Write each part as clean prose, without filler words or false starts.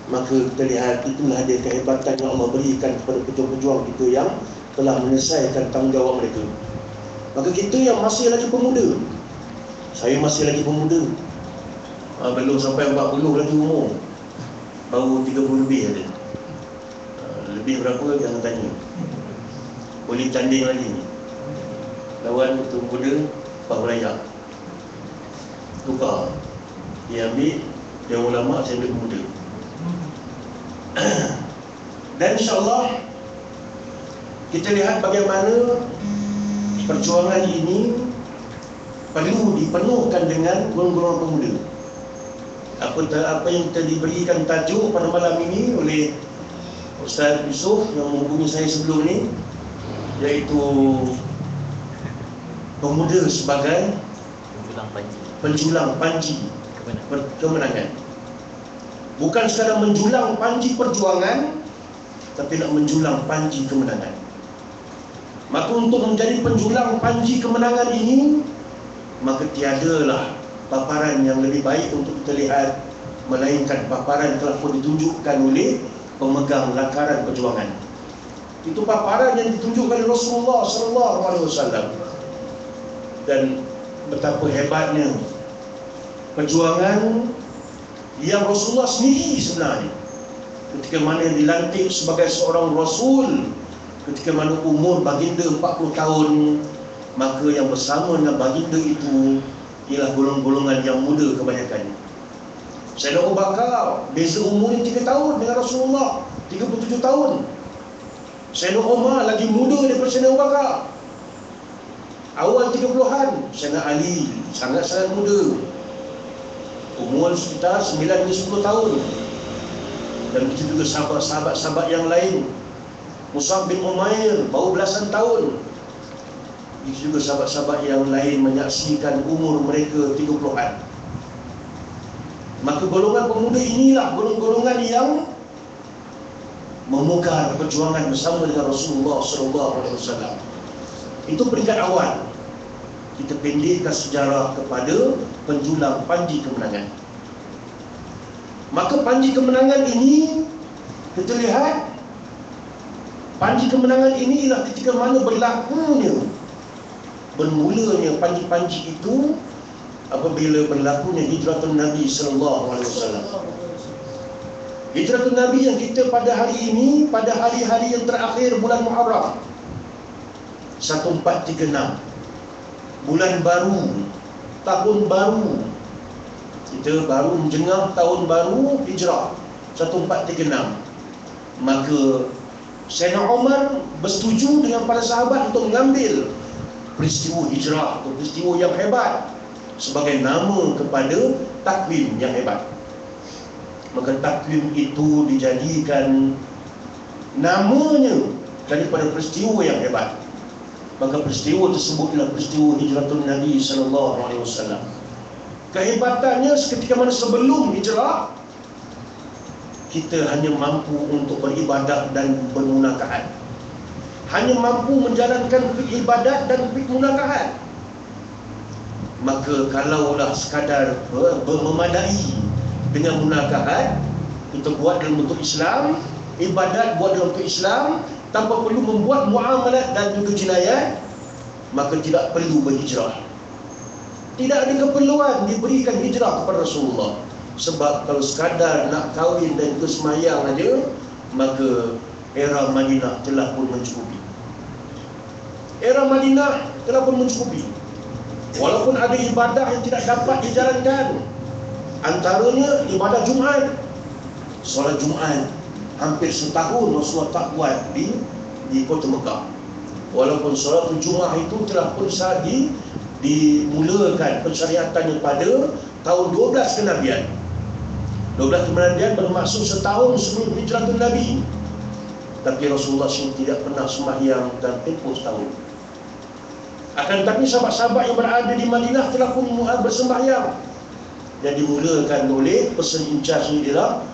Maka kita lihat itulah dia kehebatan yang Allah berikan kepada pejuang-pejuang kita yang telah menyelesaikan tanggungjawab mereka. Maka kita yang masih lagi pemuda, saya masih lagi pemuda, belum sampai 40 lagi umur, baru 30 lebih ada. Lebih berapa jangan tanya, boleh tanding lagi ni. Lawan betul muda Pak Melayak, tukar, dia ambil yang ulama, saya ambil pemuda. Dan insyaAllah kita lihat bagaimana perjuangan ini perlu dipenuhkan dengan golongan-golongan pemuda. Apa yang kita diberikan tajuk pada malam ini oleh Ustaz Yusof yang menghubungi saya sebelum ni, iaitu pemuda sebagai penjulang panji kemenangan. Bukan sekadar menjulang panji perjuangan, tapi nak menjulang panji kemenangan. Maka untuk menjadi penjulang panji kemenangan ini, maka tiadalah paparan yang lebih baik untuk kita lihat melainkan paparan telah pun ditunjukkan oleh pemegang lakaran perjuangan. Itu paparan yang ditunjukkan oleh Rasulullah SAW. Dan betapa hebatnya perjuangan yang Rasulullah sendiri sebenarnya ketika mana dilantik sebagai seorang Rasul, ketika mana umur baginda 40 tahun, maka yang bersama dengan baginda itu ialah golongan-golongan yang muda kebanyakannya. Sayyidina Abu Bakar beza umurnya 3 tahun dengan Rasulullah, 37 tahun. Sayyidina Umar lagi muda daripada Sayyidina Abu Bakar, awal 30-an. Sayyidina Ali sangat-sangat muda, umur sekitar 9-10 tahun. Dan begitu juga sahabat-sahabat yang lain. Mus'ab bin Umair baru belasan tahun. Begitu juga sahabat-sahabat yang lain menyaksikan umur mereka 30-an. Maka golongan pemuda inilah golongan yang memugar perjuangan bersama dengan Rasulullah SAW. Itu peringkat awal. Kita pendekkan sejarah kepada penjulang panji kemenangan. Maka panji kemenangan ini, kita lihat panji kemenangan ini ialah ketika mana bermulanya panji-panji itu apabila berlakunya hijratun Nabi SAW. Hijratun Nabi yang kita pada hari ini, pada hari-hari yang terakhir bulan Muharram 1436, bulan baru, tahun baru. Kita baru menjengah tahun baru Hijrah 1436. Maka Sayyidina Umar bersetuju dengan para sahabat untuk mengambil peristiwa Hijrah atau peristiwa yang hebat sebagai nama kepada takwim yang hebat. Maka takwim itu dijadikan namanya daripada peristiwa yang hebat. Maka peristiwa tersebut adalah peristiwa hijratun Nabi SAW. Kehebatannya seketika mana sebelum hijrah kita hanya mampu untuk beribadat dan bermunakaat, hanya mampu menjalankan ibadat dan permunakaat. Maka kalaulah sekadar memadai dengan munakaat, kita buat dalam bentuk Islam, ibadat buat dalam bentuk Islam, tanpa perlu membuat muamalat dan juga jinayat, maka tidak perlu berhijrah. Tidak ada keperluan diberikan hijrah kepada Rasulullah. Sebab kalau sekadar nak kahwin dan ikut semayang aja, maka era Madinah telah pun mencukupi. Era Madinah telah pun mencukupi. Walaupun ada ibadah yang tidak dapat dijalankan, antaranya ibadah Jumaat. Solat Jumaat hampir setahun Rasulullah tak buat di kota Mekah. Walaupun solat Jumaat itu telah pun dimulakan pensyariatannya pada tahun 12 kenabian. 12 kenabian bermaksud setahun sebelum hijratun Nabi. Tapi Rasulullah sendiri tidak pernah sembahyang dan tempoh setahun. Akan tetapi sahabat-sahabat yang berada di Madinah telah pun bersembahyang. Dan dimulakan oleh person in charge ini adalah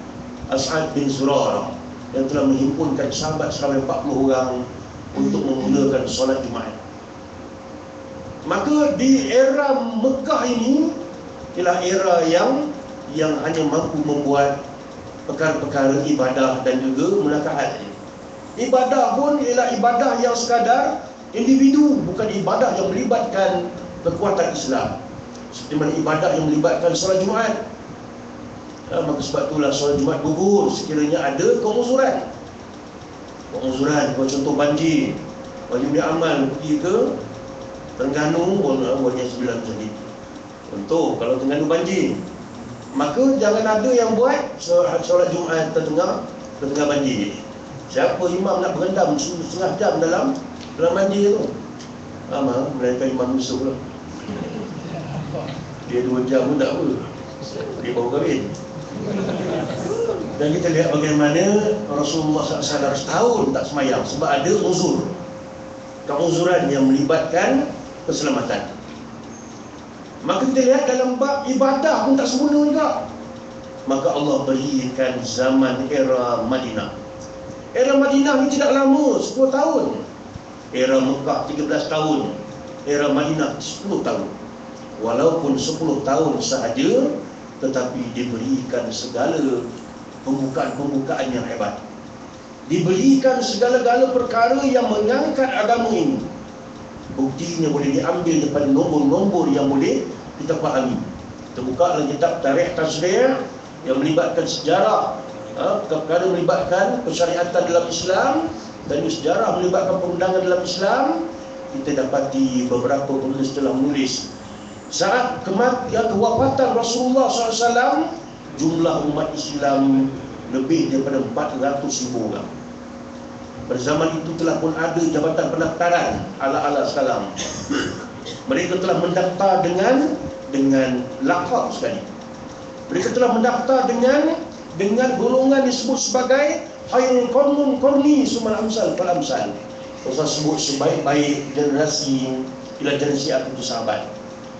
As'ad bin Zurarah, yang telah menghimpunkan sahabat-sahabat 40 orang untuk memulakan solat Jumaat. Maka di era Mekah ini ialah era yang hanya mampu membuat perkara-perkara ibadah dan juga munakaat. Ibadah pun ialah ibadah yang sekadar individu, bukan ibadah yang melibatkan kekuatan Islam. Seperti mana ibadah yang melibatkan solat Jumaat. Maka sebab itulah solat Jumaat gugur sekiranya ada keuzuran. Keuzuran, contoh banjir, wajib amal pergi ke Terengganu, wajib 9 macam itu. Contoh, kalau Terengganu banjir, maka jangan ada yang buat solat Jumaat tengah banjir. Siapa imam nak berendam setengah jam dalam banjir tu? Mereka imam musuh lah. Dia 2 jam pun tak apa. Dia baru kahwin. Dan kita lihat bagaimana Rasulullah SAW setahun tak semayang sebab ada uzur. Keuzuran yang melibatkan keselamatan. Maka kita lihat dalam bab ibadah pun tak sempurna juga. Maka Allah berikan zaman era Madinah. Era Madinah ni tidak lama, 10 tahun. Era Mekah 13 tahun. Era Madinah 10 tahun. Walaupun 10 tahun sahaja, tetapi diberikan segala pembukaan-pembukaan yang hebat. Diberikan segala-gala perkara yang mengangkat agama ini. Buktinya boleh diambil daripada nombor-nombor yang boleh kita fahami. Kita buka dalam kitab Tarikh Tasrih yang melibatkan sejarah, perkara melibatkan persyariatan dalam Islam dan sejarah melibatkan perundangan dalam Islam. Kita dapati beberapa penulis telah menulis saat kewafatan Rasulullah SAW, jumlah umat Islam lebih daripada 400,000 orang. Pada zaman itu telah pun ada jabatan pendaftaran ala-ala sekarang. Mereka telah mendaftar dengan laqab sekali. Mereka telah mendaftar dengan golongan disebut sebagai Khairul Qurni Sumal Amsal Fal Amsal. Rasul sebut sebaik-baik generasi ialah generasi aku sahabat.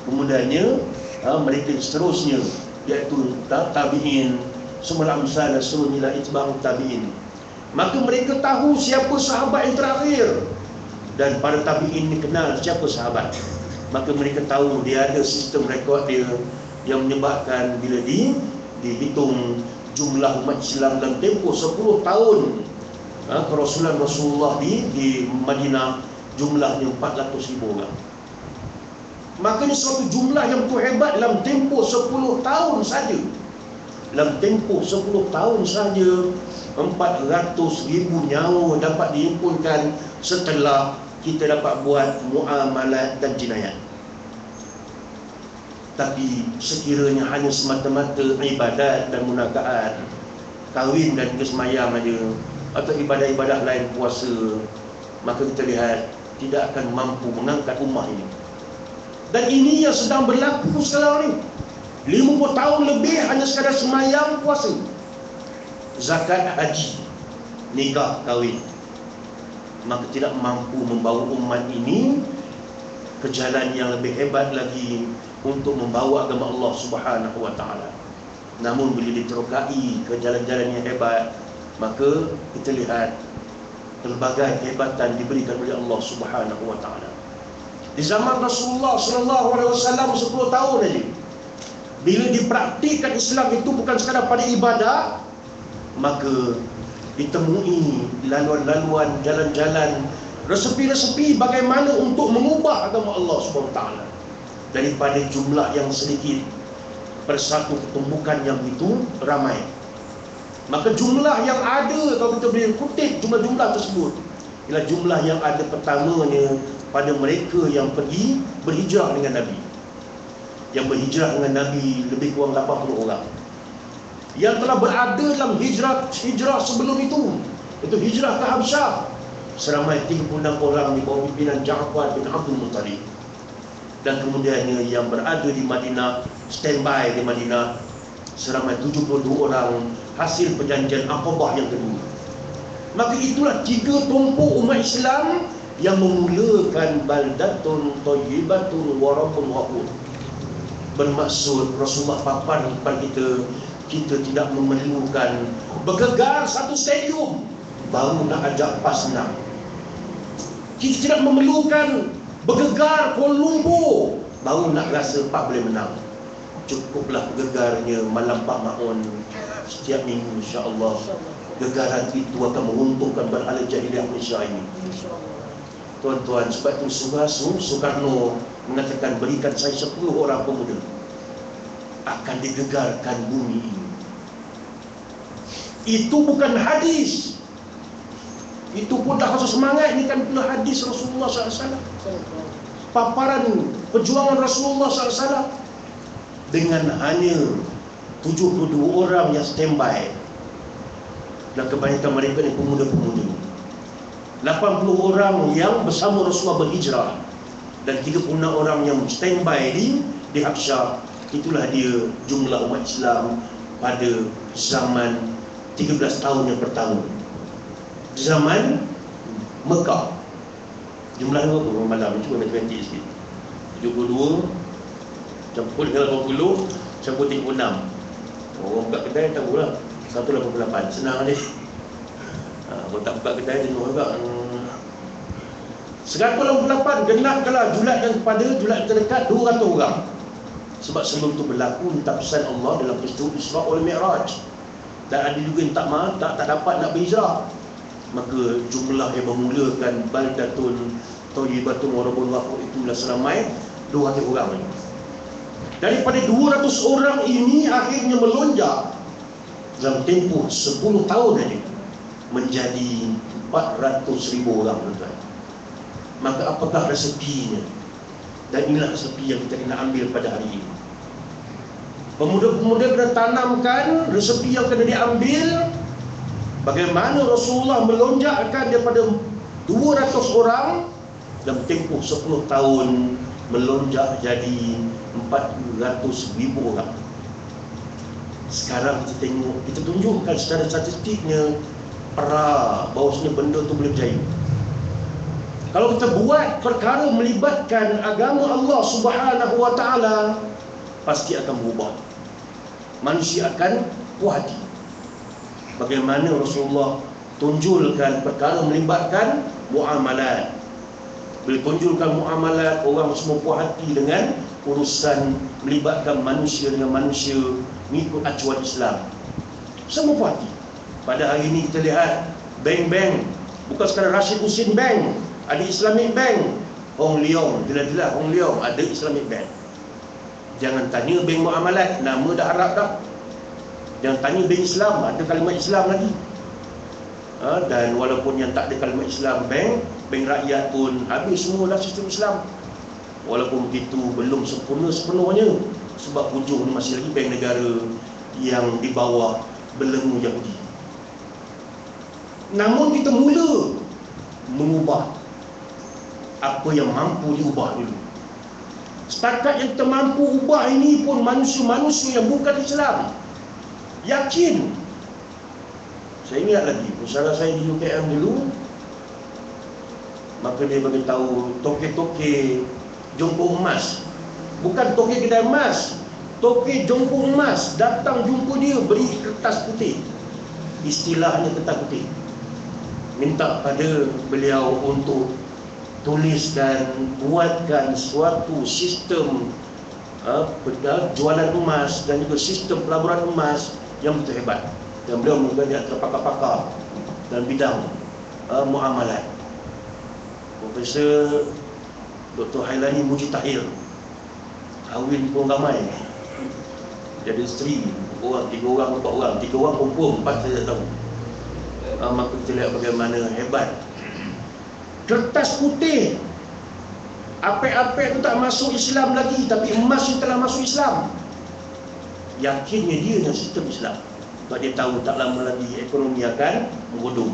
Kemudiannya mereka seterusnya iaitu tabi'in, Sumal Amsal dan seterusnya itba'ut tabi'in. Maka mereka tahu siapa sahabat yang terakhir dan para tabi'in ni kenal siapa sahabat. Maka mereka tahu dia ada sistem rekod dia yang menyebabkan bila dihitung jumlah umat Islam dalam tempoh 10 tahun kerasulan Rasulullah di Madinah, jumlahnya 400,000 orang. Makanya suatu jumlah yang begitu hebat dalam tempoh 10 tahun saja. Dalam tempoh 10 tahun saja 400,000 nyawa dapat dihimpunkan setelah kita dapat buat muamalat dan jinayat. Tapi sekiranya hanya semata-mata ibadat dan munakaat, kahwin dan kesemayam aja, atau ibadah-ibadah lain, puasa, maka kita lihat tidak akan mampu mengangkat ummah ini. Dan ini yang sedang berlaku sekarang ni. 50 tahun lebih hanya sekadar semayam, puasa, zakat, haji, nikah, kahwin, maka tidak mampu membawa umat ini ke jalan yang lebih hebat lagi untuk membawa agama Allah Subhanahu wa taala. Namun bila diterokai ke jalan-jalan yang hebat, maka kita lihat pelbagai kehebatan diberikan oleh Allah Subhanahu wa taala. Di zaman Rasulullah sallallahu alaihi wasallam 10 tahun saja, bila dipraktikkan Islam itu bukan sekadar pada ibadah, maka ditemui laluan-laluan, jalan-jalan, resepi-resepi bagaimana untuk mengubah agama Allah Subhanahu wa taala. Daripada jumlah yang sedikit persatu ketumbukan yang begitu ramai. Maka jumlah yang ada, kalau kita boleh kutip jumlah-jumlah tersebut, ialah jumlah yang ada pertamanya pada mereka yang pergi berhijrah dengan Nabi. Yang berhijrah dengan Nabi lebih kurang 80 orang. Yang telah berada dalam hijrah sebelum itu hijrah ke Habsyah, seramai 36 orang di bawah pimpinan Ja'far bin Abdul Muttalib. Dan kemudiannya yang berada di Madinah, standby di Madinah, seramai 72 orang hasil perjanjian Aqabah yang kedua. Maka itulah 3 tumpuk umat Islam yang memulakan baldatun thayyibatun wa rabbun ghafur. Bermaksud Rasulullah papan kepada kita tidak memerlukan bergegar satu stadium baru nak ajak PAS menang. Kita tidak memerlukan bergegar Kuala Lumpur baru nak rasa PAS boleh menang. Cukuplah bergegarnya Malam Pak Maun, setiap minggu, insya-Allah gegaran itu akan menguntungkan berhala jahiliah Malaysia ini. Tuan-tuan, sebab itu Soekarno mengatakan berikan saya 10 orang pemuda, akan digegarkan bumi ini. Itu bukan hadis, itu pun dah rasa semangat. Ini kan pula hadis Rasulullah SAW, paparan perjuangan Rasulullah SAW. Dengan hanya 72 orang yang standby, dan kebanyakan mereka ni pemuda-pemuda, 80 orang yang bersama Rasulullah berhijrah, dan 36 orang yang standby di Habsyah. Itulah dia jumlah umat Islam pada zaman 13 tahun yang pertama. Zaman Mekah jumlahnya berapa malam? Cuba matematik sikit. 72 campur dengan 80 campur 36. Orang buka kedai tahulah 188. Senang ni. Kalau tak buka kedai jenuh juga. 188 genapkanlah julat yang kepada julat terdekat 200 orang. Sebab sebelum itu berlaku tafsiran Allah dalam peristiwa Isra wal Mi'raj. Dan ada juga yang tak dapat nak berhijrah. Maka jumlah yang memulakan baldatun thayyibatun wa rabbul ghafur itulah seramai 200 orang lagi. Daripada 200 orang ini akhirnya melonjak dalam tempoh 10 tahun saja menjadi 400,000 orang, tuan-tuan. Maka apakah resepinya? Dan inilah resepi yang kita kena ambil pada hari ini. Pemuda-pemuda kena tanamkan resepi yang kena diambil. Bagaimana Rasulullah melonjakkan daripada 200 orang dalam tempoh 10 tahun melonjak jadi 400,000 orang. Sekarang kita tengok, kita tunjukkan secara statistiknya bahawasanya benda tu boleh berjaya. Kalau kita buat perkara melibatkan agama Allah Subhanahu wa taala, pasti akan berubah. Manusia akan puas hati. Bagaimana Rasulullah tunjulkan perkara melibatkan muamalat. Bila tunjulkan muamalat, orang semua puas hati dengan urusan melibatkan manusia dengan manusia mengikut acuan Islam. Semua puas hati. Pada hari ini kita lihat bank-bank, bukan sekadar Rashid Husin Bank, ada Islamic Bank. Hong Leong, jelas-jelas Hong Leong ada Islamic Bank. Jangan tanya bank muamalat, nama dah Arab dah. Jangan tanya bank Islam, ada kalimat Islam lagi. Dan walaupun yang tak ada kalimat Islam, bank rakyat pun habis semualah sistem Islam. Walaupun begitu belum sempurna sepenuhnya, sebab hujung ni masih lagi bank negara yang di bawah belenggu Yahudi. Namun kita mula mengubah apa yang mampu diubah dulu. Setakat yang kita mampu ubah ini pun manusia-manusia yang bukan Islam. Yakin. Saya ingat lagi, usaha saya di UKM dulu, maka dia beritahu toke-toke jongkok emas. Bukan toke kedai emas, toke jongkok emas datang jumpa dia, beri kertas putih. Istilahnya kertas putih. Minta pada beliau untuk tuliskan, buatkan suatu sistem jualan emas dan juga sistem pelaburan emas yang betul hebat. Dan beliau menjadi pakar-pakar dalam bidang muamalat. Profesor Dr. Hailani Mujitahir, kahwin pun ramai, jadi isteri orang, 3 orang, 4 orang, 3 orang perempuan, 4 saya tak tahu. Maka kita lihat bagaimana hebat. Kertas putih, apek-apek tu tak masuk Islam lagi, tapi emas yang telah masuk Islam. Yakinnya dia dengan sistem Islam. Sebab dia tahu tak lama lagi ekonomi akan menggodong.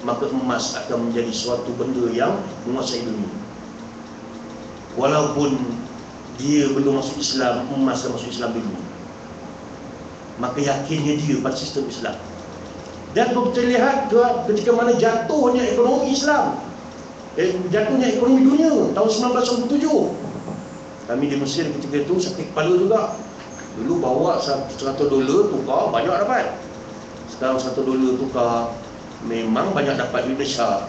Maka emas akan menjadi suatu benda yang menguasai dunia. Walaupun dia belum masuk Islam, emas akan masuk Islam dulu. Maka yakinnya dia pada sistem Islam. Dan kalau kita lihat ketika mana jatuhnya ekonomi Islam, jatuhnya ekonomi dunia tahun 1997. Kami di Mesir ketika itu sakit kepala juga. Dulu bawa $100 tukar banyak dapat. Sekarang $1 tukar memang banyak dapat di Indonesia.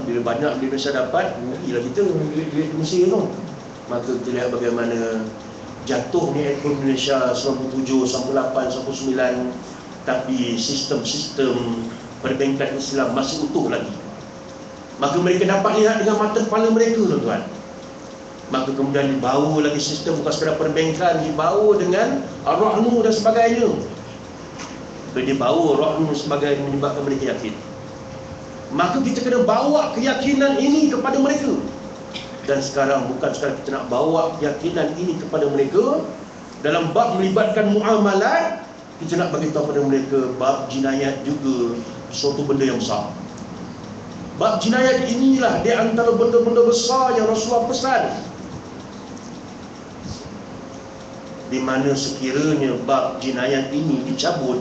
Bila banyak di Indonesia dapat, rugilah kita duit Mesir tu. Maka kita lihat bagaimana jatuhnya ekonomi Indonesia 97, 98, 99. tapi sistem-sistem perbankan Islam masih utuh lagi. Maka mereka dapat lihat dengan mata kepala mereka, tuan-tuan. Maka kemudian dibawa lagi sistem bukan sekadar perbankan, dibawa dengan rahnu dan sebagainya. Dia bawa rahnu sebagai menyebabkan mereka yakin. Maka kita kena bawa keyakinan ini kepada mereka. Dan sekarang bukan sekadar kita nak bawa keyakinan ini kepada mereka dalam bab melibatkan muamalat, kita nak bagi tahu kepada mereka bab jinayat juga suatu benda yang besar. Bab jinayat inilah di antara benda-benda besar yang Rasulullah pesan. Di mana sekiranya bab jinayat ini dicabut,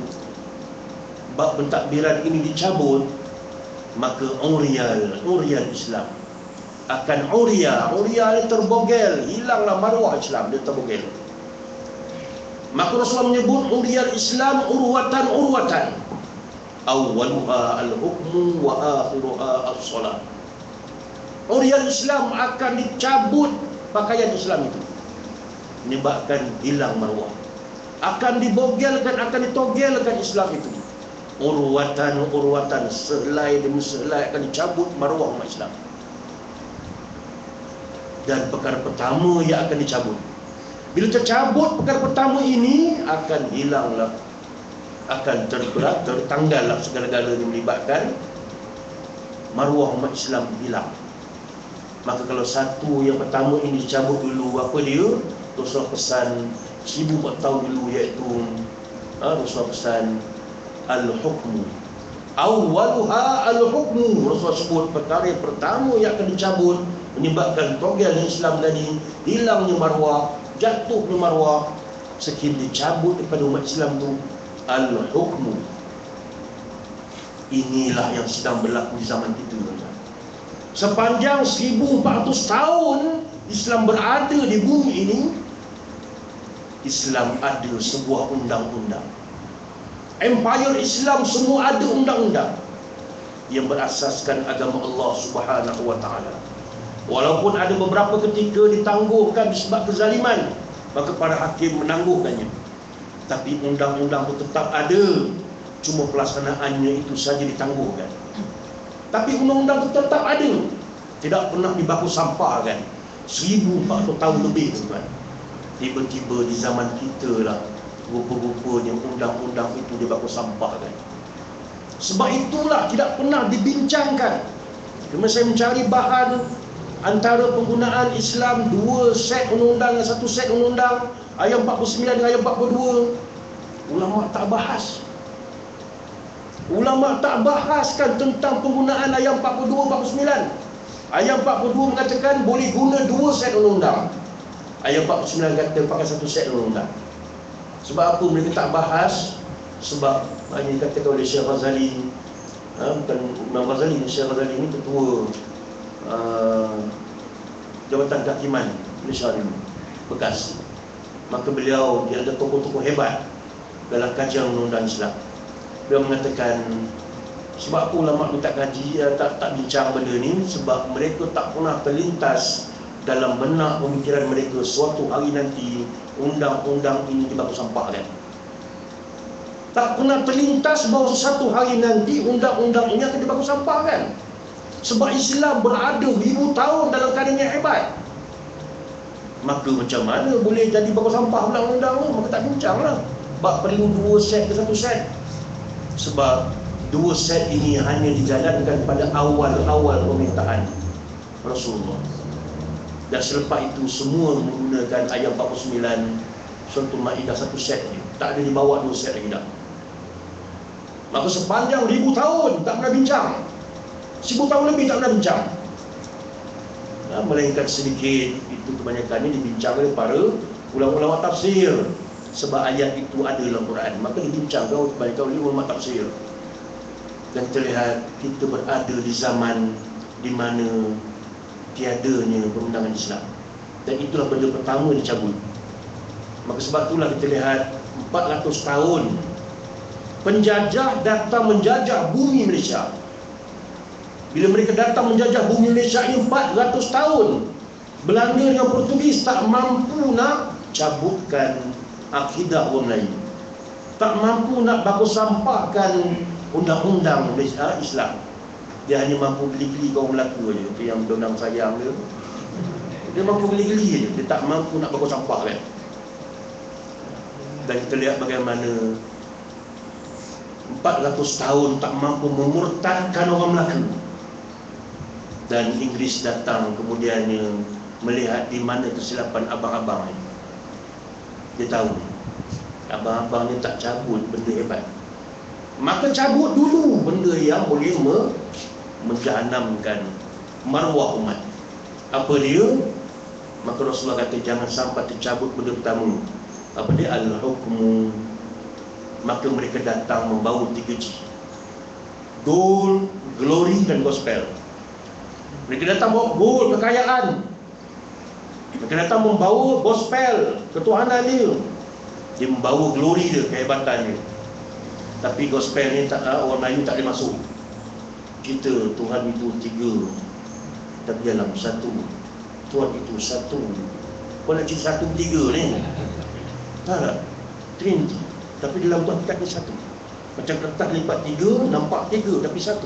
bab pentadbiran ini dicabut, maka urial Islam akan urial terbogel, hilanglah maruah Islam, dia terbogel. Maka Rasulullah menyebut urial Islam urwatan awwaluha al-hukmu wa akhiruha as-salat. Urial Islam akan dicabut pakaian Islam itu, menyebabkan hilang maruah. Akan dibogelkan, akan ditogelkan Islam itu. Urwatan, sehelai demi sehelai akan dicabut maruah umat Islam. Dan perkara pertama yang akan dicabut, bila tercabut perkara pertama ini, akan hilanglah, akan tertanggallah segala-galanya yang melibatkan maruah umat Islam hilang. Maka kalau satu yang pertama ini dicabut dulu, apa dia? Rasulullah pesan 1400 tahun dulu, iaitu Rasulullah pesan al-hukmu awwaluha al-hukmu. Rasulullah sebut perkara yang pertama yang akan dicabut, menyebabkan togelnya Islam tadi, hilangnya maruah, jatuhnya maruah, sekiranya dicabut daripada umat Islam itu al-hukmu. Inilah yang sedang berlaku di zaman kita. Sepanjang 1400 tahun Islam berada di bumi ini, Islam ada sebuah undang-undang. Empire Islam semua ada undang-undang yang berasaskan agama Allah Subhanahu wa taala. Walaupun ada beberapa ketika ditangguhkan disebab kezaliman, maka para hakim menangguhkannya. Tapi undang-undang itu tetap ada, cuma pelaksanaannya itu saja ditangguhkan. Tapi undang-undang itu tetap ada, tidak pernah dibaku sampahkan. 1400 tahun lebih, tuan. Tiba-tiba di zaman kita lah, rupa-rupanya undang-undang itu dibaku sampahkan. Sebab itulah tidak pernah dibincangkan. Cuma saya mencari bahan antara penggunaan Islam 2 set undang-undang dan 1 set undang-undang, ayat 49 dan ayat 42. Ulama tak bahas. Ulama tak bahaskan tentang penggunaan ayat 42, 49. Ayat 42 mengatakan boleh guna 2 set undang-undang. Ayat 49 kata pakai 1 set undang-undang. Sebab apa mereka tak bahas? Sebab hanya dikatakan oleh Syekh Ghazali, bukan Imam Ghazali, Syekh Ghazali ini ketua Jabatan Kehakiman Malaysia dulu, bekas. Maka beliau, dia ada tokoh-tokoh hebat dalam kajian undang-undang Islam. Beliau mengatakan, sebab apa ulama tu tak kaji, tak bincang benda ni, sebab mereka tak pernah terlintas dalam benak pemikiran mereka suatu hari nanti undang-undang ini dibaku sampahkan. Tak pernah terlintas bahawa satu hari nanti undang-undang ini akan dibaku sampahkan. Sebab Islam berada 1000 tahun dalam keadaan yang hebat. Maka macam mana boleh jadi baku sampah undang-undang tu? Maka tak bincang lah. Bak perlu 2 set ke 1 set. Sebab 2 set ini hanya dijalankan pada awal-awal pemerintahan Rasulullah. Dan selepas itu semua menggunakan ayat 49 Suratul Maidah 1 set je. Tak ada dibawa 2 set lagi dah. Maka sepanjang 1000 tahun tak pernah bincang. 1000 tahun lebih tak pernah bincang. Melainkan sedikit, itu kebanyakannya dibincang oleh para ulama-ulama tafsir. Sebab ayat itu ada dalam Quran, maka dibincangkan kebanyakan oleh ulama tafsir. Dan kita lihat kita berada di zaman di mana tiadanya perundangan Islam. Dan itulah benda pertama dicabut. Maka sebab itulah kita lihat 400 tahun penjajah datang menjajah bumi Malaysia. Bila mereka datang menjajah bumi Malaysia ini 400 tahun, Belanda dengan Portugis tak mampu nak cabutkan akidah orang Melayu. tak mampu nak baku sampahkan undang-undang Islam. Dia hanya mampu geli-geli kaum Melaka je. Itu yang undang sayang dia. Dia mampu geli-geli je. Dia tak mampu nak baku sampah kan. Dan kita lihat bagaimana 400 tahun tak mampu memurtadkan orang Melaka. Dan Inggeris datang kemudiannya melihat di mana kesilapan abang-abang ni. Dia tahu abang-abang ni tak cabut benda hebat, maka cabut dulu benda yang boleh menjahanamkan maruah umat. Apa dia? Maka Rasulullah kata jangan sampai tercabut benda pertama. Apa dia? Al-hukmu. Maka mereka datang membawa 3 G: gold, glory dan gospel. Mereka datang bawa gold, kekayaan. Mereka datang membawa gospel, ketuhanan dia. Dia membawa glory dia, kehebatannya. Tapi gospel ni tak, orang Melayu tak boleh masuk. Kita, Tuhan itu 3, tapi dalam 1. Tuhan itu 1. Kau nak cerita 1 3 ni? Tak, Trinity. Tapi dalam Tuhan kita ni 1. Macam kertas lipat 3, nampak 3 tapi 1.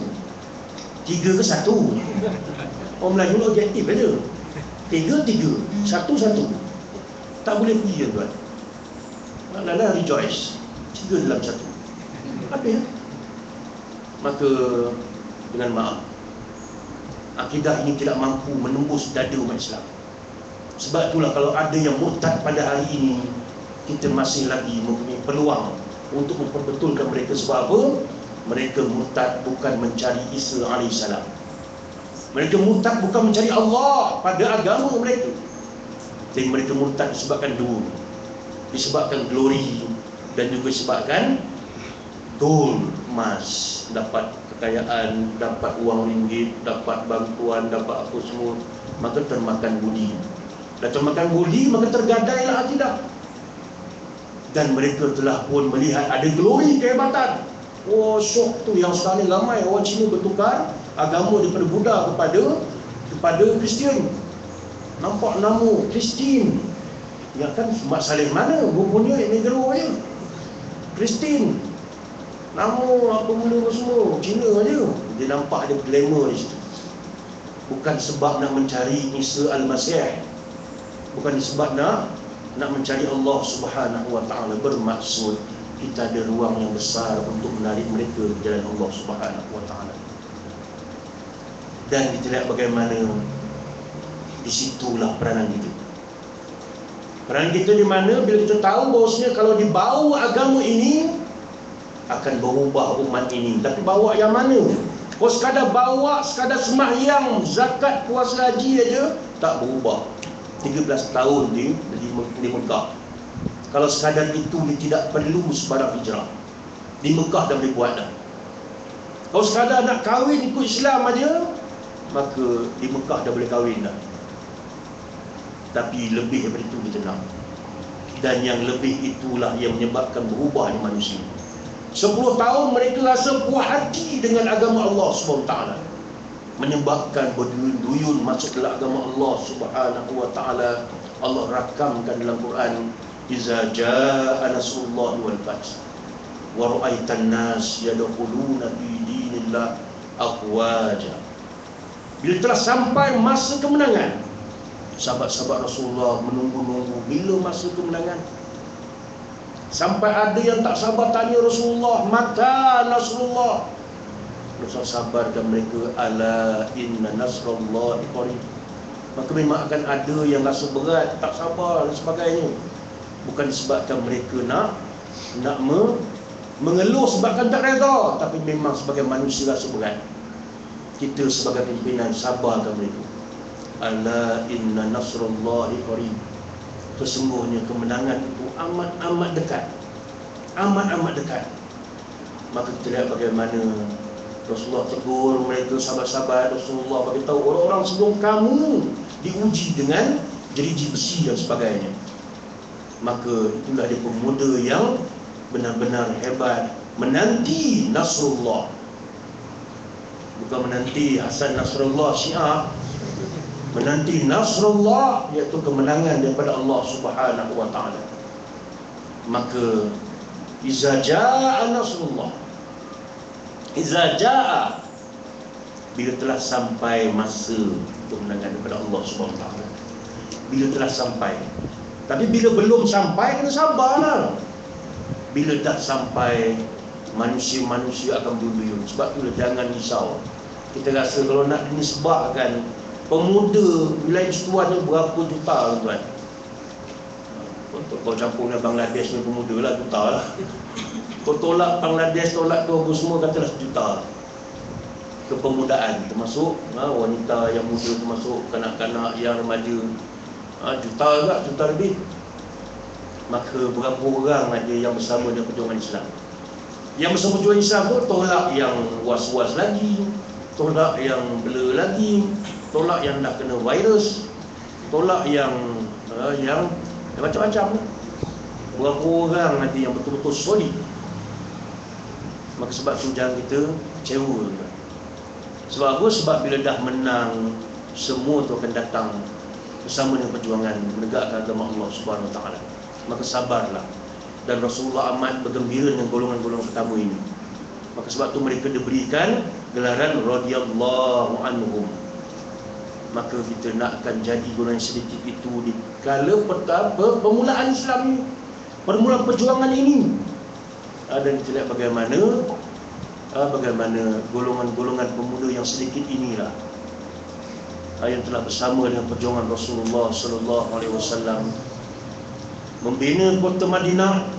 3 ke 1? Orang Melayu ni objektif aja. 3, 1. Tak boleh pergi tuan. Lala rejoice. 3 dalam 1. Apa ya? Maka dengan maaf, akidah ini tidak mampu menembus dada umat Islam. Sebab itulah kalau ada yang murtad pada hari ini, kita masih lagi mempunyai peluang untuk memperbetulkan mereka. Sebab apa? Mereka murtad bukan mencari Isa AS. Mereka murtad bukan mencari Allah pada agama mereka. Jadi mereka murtad disebabkan 2. Disebabkan glory dan juga disebabkan gold, emas, dapat kekayaan, dapat wang ringgit, dapat bantuan, dapat apa semua. Maka termakan budi. Dan termakan budi, maka tergadailah akidah. Dan mereka telah pun melihat ada glory, kehebatan. Oh, syok tu yang sekarang ni ramai orang Cina bertukar agama daripada Buddha kepada Kristian. Nampak nama Kristin. Ya kan, Mak Saleh mana? Bukunya Negro je. Kristin. Nama apa benda semua Cina aja. Dia nampak ada glamour di situ. Bukan sebab nak mencari Isa Al-Masih. Bukan sebab nak mencari Allah Subhanahu Wa Taala. Bermaksud kita ada ruang yang besar untuk menarik mereka ke jalan Allah Subhanahu Wa Taala. Dan kita lihat bagaimana di situlah peranan kita. Peranan kita di mana bila kita tahu bahawasanya kalau dibawa agama ini akan berubah umat ini. Tapi bawa yang mana? Kalau sekadar bawa, sekadar sembahyang, zakat, puasa, haji aja tak berubah. 13 tahun di Mekah. Kalau sekadar itu dia tidak perlu sebarang hijrah. Di Mekah dah boleh buat dah. Kalau sekadar nak kahwin ikut Islam aja, maka di Mekah dah boleh kahwin dah. Tapi lebih daripada itu kita nak. Dan yang lebih itulah yang menyebabkan berubahnya manusia. 10 tahun mereka rasa puas hati dengan agama Allah SWT, menyebabkan berduyun-duyun masuk dalam agama Allah Subhanahu Wa Taala. Allah rakamkan dalam Quran, iza jaa nasrullah wal fath wa ra'aitan nas yadkhuluna fi dinillah afwaja. Bila telah sampai masa kemenangan, sahabat-sahabat Rasulullah menunggu-nunggu bila masa kemenangan. Sampai ada yang tak sabar tanya Rasulullah, mata Nasrullah. Rasulullah sabarkan mereka, ala inna nasrallahi qarib. Maka memang akan ada yang rasa berat, tak sabar dan sebagainya. Bukan disebabkan mereka nak mengeluh sebabkan tak reda, tapi memang sebagai manusia rasa berat. Kita sebagai pimpinan sabarkan mereka. Ala inna nasrallahi qarib. Sesungguhnya kemenangan itu amat-amat dekat. Amat-amat dekat. Maka kita lihat bagaimana Rasulullah tegur mereka, sahabat-sahabat Rasulullah beritahu orang-orang sebelum kamu diuji dengan jeriji besi dan sebagainya. Maka itulah dia pemuda yang benar-benar hebat, menanti Nasrullah. Bukan menanti Hasan Nasrullah Syiah, menanti Nasrullah, iaitu kemenangan daripada Allah Subhanahu Wa Taala. Maka Iza jaa nasrullah, iza jaa, bila telah sampai masa kemenangan daripada Allah Subhanahu Wa Taala. Bila telah sampai. Tapi bila belum sampai, kena sabarlah. Bila dah sampai, manusia-manusia akan berduyun. Sebab itulah jangan risau. Kita rasa kalau nak dinisbahkan pemuda wilayah Istuan ni berapa juta, tuan? Untuk kau campur dengan Bangladesh ni pemuda lah, juta lah. Kau tolak Bangladesh, tolak tu semua, katalah sejuta kepemudaan, termasuk wanita yang muda, termasuk kanak-kanak yang remaja, juta juga, juta lebih. Maka berapa orang ada yang bersama dengan perjuangan Islam? Yang bersama perjuangan Islam tu tolak yang was-was lagi, tolak yang blur lagi, tolak yang dah kena virus, tolak yang macam-macam. Berapa orang ada yang betul-betul solid. Maka sebab tu jangan kita kecewa. Sebab apa? Sebab bila dah menang, semua tu akan datang bersama dengan perjuangan menegakkan agama Allah Subhanahu Wa Taala. Maka sabarlah. Dan Rasulullah amat bergembira dengan golongan-golongan pertama ini. Maka sebab tu mereka diberikan gelaran radhiyallahu anhum. Maka kita nakkan jadi golongan sedikit itu di kala permulaan Islam ini, permulaan perjuangan ini. Dan kita lihat bagaimana golongan-golongan pemuda yang sedikit inilah yang telah bersama dengan perjuangan Rasulullah sallallahu alaihi wasallam membina kota Madinah.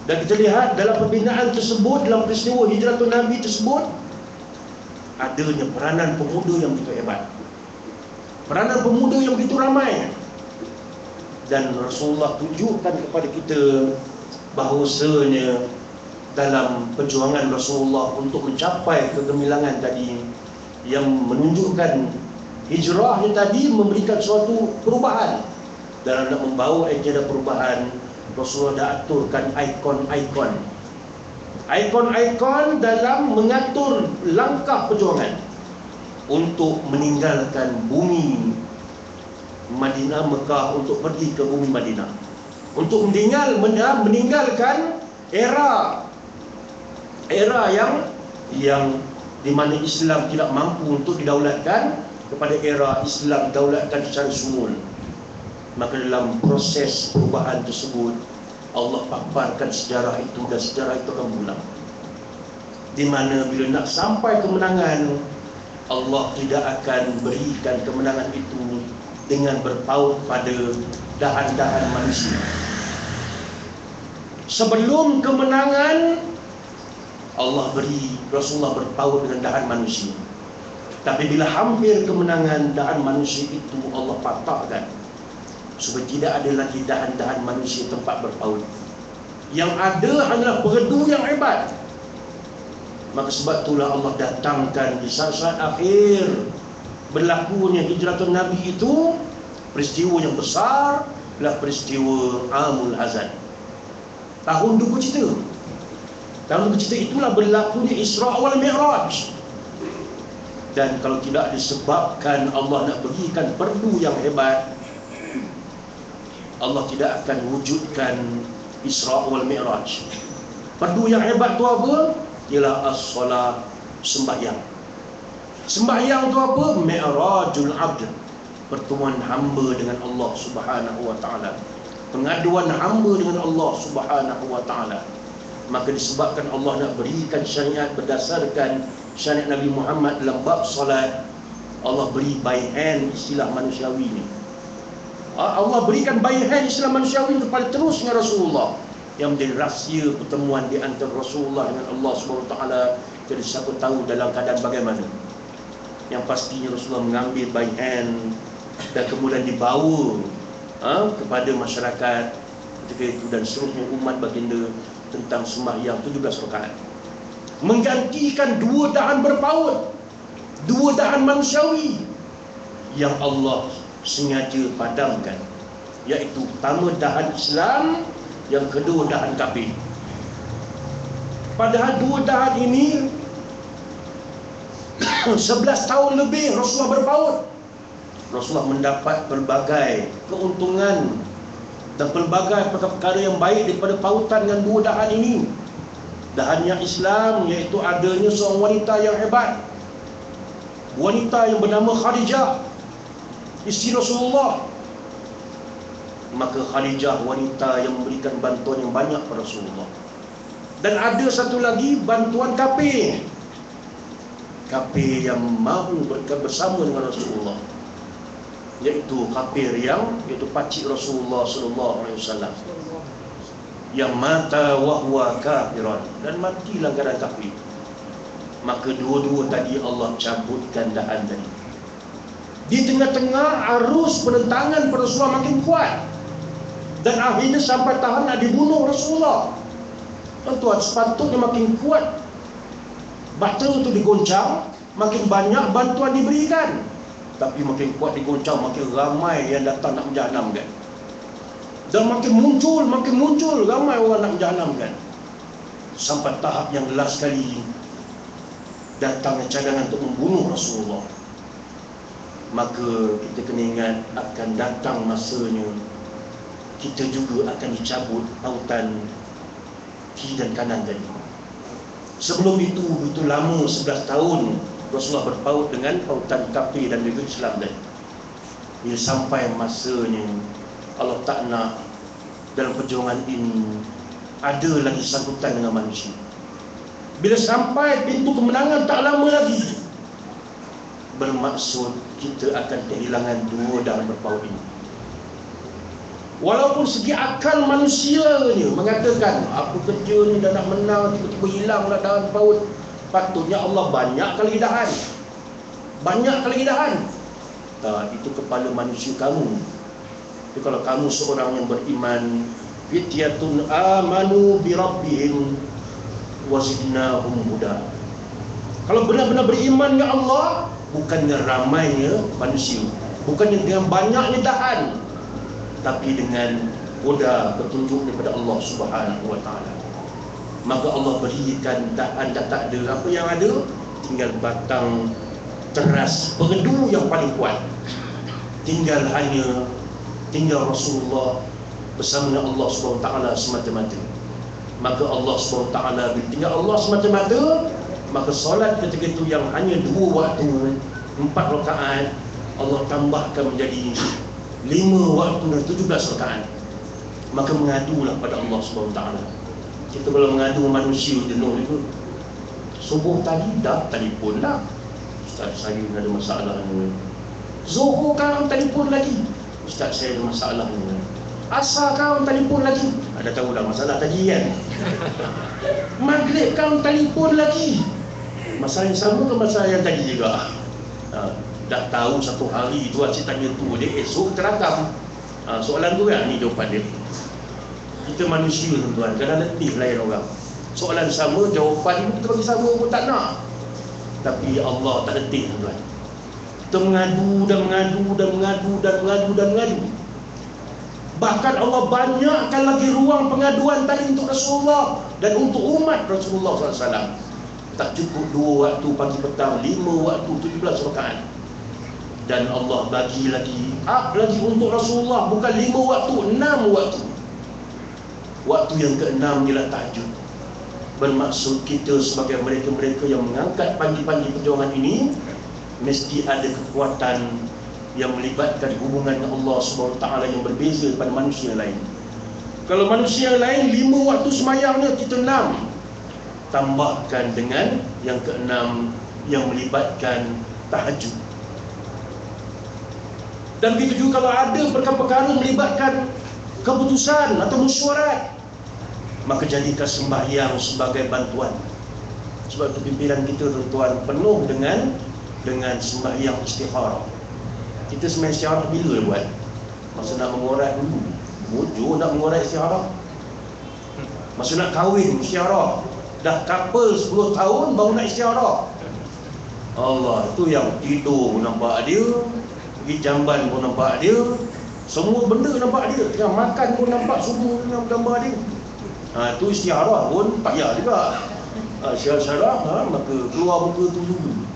Dan kita lihat dalam pembinaan tersebut, dalam peristiwa hijratul Nabi tersebut, adanya peranan pemuda yang begitu hebat, peranan pemuda yang begitu ramai. Dan Rasulullah tunjukkan kepada kita bahawasanya dalam perjuangan Rasulullah untuk mencapai kegemilangan tadi, yang menunjukkan hijrahnya tadi memberikan suatu perubahan. Dalam nak membawa agenda perubahan, Rasulullah dah aturkan ikon-ikon dalam mengatur langkah perjuangan untuk meninggalkan bumi Madinah, Mekah, untuk pergi ke bumi Madinah, untuk meninggalkan era yang di mana Islam tidak mampu untuk didaulatkan, kepada era Islam didaulatkan secara sumul. Maka dalam proses perubahan tersebut, Allah paparkan sejarah itu, dan sejarah itu akan berulang. Di mana bila nak sampai kemenangan, Allah tidak akan berikan kemenangan itu dengan berpaut pada dahan-dahan manusia. Sebelum kemenangan, Allah beri Rasulullah berpaut dengan dahan manusia. Tapi bila hampir kemenangan, dahan manusia itu Allah patahkan, supaya tidak ada lagi dahan-dahan manusia tempat berpaut. Yang ada hanyalah perdu yang hebat. Maka sebab itulah Allah datangkan di saat-saat akhir berlakunya hijratul Nabi itu, peristiwa yang besar adalah peristiwa Amul Hazan, tahun duka cita. Tahun duka cita itulah berlakunya Isra wal Mi'raj. Dan kalau tidak disebabkan Allah nak berikan perdu yang hebat, Allah tidak akan wujudkan Isra wal Mi'raj. Perdu yang hebat tu apa? Ialah as-salat, sembahyang. Sembahyang tu apa? Mi'rajul abd, pertemuan hamba dengan Allah Subhanahu wa taala, pengaduan hamba dengan Allah Subhanahu wa taala. Maka disebabkan Allah nak berikan syariat berdasarkan syariat Nabi Muhammad dalam bab solat, Allah beri by hand istilah manusiawi ni. Allah berikan by hand istilah manusiawi kepada terusnya Rasulullah, yang menjadi rahsia pertemuan di antara Rasulullah dengan Allah Subhanahu wa taala. Jadi siapa tahu dalam keadaan bagaimana. Yang pastinya Rasulullah mengambil by hand dan kemudian dibawa kepada masyarakat ketika itu, dan seluruhnya umat baginda tentang sembahyang 17 rakaat, menggantikan dua dahan berpaut, dua dahan manusiawi yang Allah sengaja padamkan, iaitu pertama dahan Islam, yang kedua dahan kafir. Padahal dua dahan ini 11 tahun lebih Rasulullah berpaut. Rasulullah mendapat berbagai keuntungan dan pelbagai perkara yang baik daripada pautan dengan dua dahan ini. Dahan yang Islam, iaitu adanya seorang wanita yang hebat, wanita yang bernama Khadijah, isteri Rasulullah. Maka Khadijah wanita yang memberikan bantuan yang banyak kepada Rasulullah. Dan ada satu lagi bantuan kafir, kafir yang mahu bersama dengan Rasulullah, iaitu kafir iaitu pakcik Rasulullah sallallahu alaihi wasallam, yang mata wa huwa kafiran, dan mati dalam keadaan kafir. Maka dua-dua tadi Allah cabutkan dahan tadi. Di tengah-tengah arus penentangan pada Rasulullah makin kuat, dan akhirnya sampai tahan nak dibunuh Rasulullah. Tuan-tuan, sepatutnya makin kuat bata itu digoncang, makin banyak bantuan diberikan. Tapi makin kuat digoncang, makin ramai yang datang nak menjahanamkan. Dan makin muncul ramai orang nak menjahanamkan. Sampai tahap yang last sekali datangnya cadangan untuk membunuh Rasulullah. Maka kita kena ingat akan datang masanya kita juga akan dicabut pautan kiri dan kanan tadi. Sebelum itu lama, 11 tahun Rasulullah berpaut dengan pautan kafir dan juga Islam tadi. Bila sampai masanya Allah tak nak dalam perjuangan ini ada lagi sangkutan dengan manusia. Bila sampai pintu kemenangan tak lama lagi, bermaksud kita akan kehilangan dua dahan berpaut ini. Walaupun segi akal manusia ni mengatakan apa kerja ni dah nak menang, tiba-tiba hilanglah dahan paut. Patutnya Allah banyak kali dahan, itu kepala manusia kamu. Jadi kalau kamu seorang yang beriman, fityatun amanu bi rabbihim wazidnahum huda. Kalau benar-benar beriman dengan Allah, bukannya ramainya manusia, bukannya dengan banyaknya dahan, tapi dengan huda, petunjuk daripada Allah Subhanahu wa taala. Maka Allah berikan dahan dah tak ada, apa yang ada tinggal batang teras perdu yang paling kuat. Tinggal Rasulullah bersama dengan Allah SWT semata-mata. Maka Allah SWT, bila tinggal Allah semata-mata, maka solat ketika itu yang hanya 2 waktu 4 rakaat, Allah tambahkan menjadi 5 waktu dan 17 rakaat. Maka mengadulah pada Allah SWT. Kita kalau mengadu manusia jenuh itu, subuh tadi dah telefon dah, Ustaz saya ada masalah ni. Zuhur kau telefon lagi, Ustaz saya ada masalah ni. Asar kau telefon lagi, ada tahu dah masalah tadi kan. Maghrib kau telefon lagi, masalah yang sama ke masalah yang tadi juga. Dah tahu satu hari tu asyik tanya tu, dia esok terakam. Soalan tu kan, ni jawapan dia. Kita manusia tuan-tuan, kadang letih layan orang. Soalan sama, jawapan kita bagi sama pun tak nak. Tapi Allah tak letih tuan-tuan. Kita mengadu. Bahkan Allah banyakkan lagi ruang pengaduan tadi untuk Rasulullah dan untuk umat Rasulullah SAW. Tak cukup 2 waktu pagi petang, 5 waktu 17 rakaat. Dan Allah bagi lagi untuk Rasulullah, bukan 5 waktu, 6 waktu. Waktu yang ke-6 ialah tahajud. Bermaksud kita sebagai mereka-mereka yang mengangkat pagi-pagi perjuangan ini, mesti ada kekuatan yang melibatkan hubungan dengan Allah SWT yang berbeza daripada manusia lain. Kalau manusia lain 5 waktu semayangnya, kita 6. Tambahkan dengan yang ke-6 yang melibatkan tahajud. Dan begitu juga kalau ada perkara-perkara melibatkan keputusan atau mesyuarat, maka jadikan sembahyang sebagai bantuan. Sebab itu pimpinan kita tuan-tuan penuh dengan sembahyang istikharah. Kita sembahyang istikharah bila buat? Masa nak mengurat dulu, mujur nak mengurat istikharah. Masa nak kahwin istikharah. Dah couple 10 tahun baru nak istikharah. Allah, itu yang tidur pun nampak dia, pergi jamban pun nampak dia, semua benda nampak dia, tengah makan pun nampak, semua dengan gambar dia. Itu istikharah pun payah juga. Istikharah, maka keluar muka tu dulu.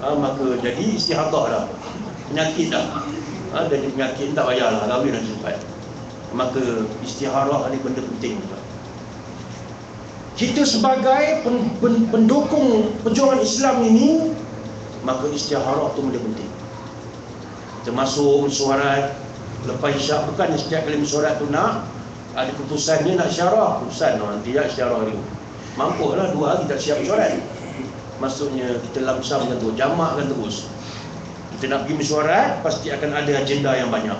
Maka jadi istihadah dah, penyakit dah. Jadi penyakit tak payahlah, kahwin dah cepat. maka istiharah ni benda penting juga. Kita sebagai pendukung perjuangan Islam ini, maka istiharah tu benda penting. Kita masuk mesyuarat lepas isyak, bukan setiap kali mesyuarat tu nak ada keputusan ni nak syarah, keputusan nanti tak syarah ni. Mampu lah 2 hari tak siap mesyuarat. Maksudnya kita lamsam kan tu, jamakkan terus. Kita nak pergi mesyuarat, pasti akan ada agenda yang banyak.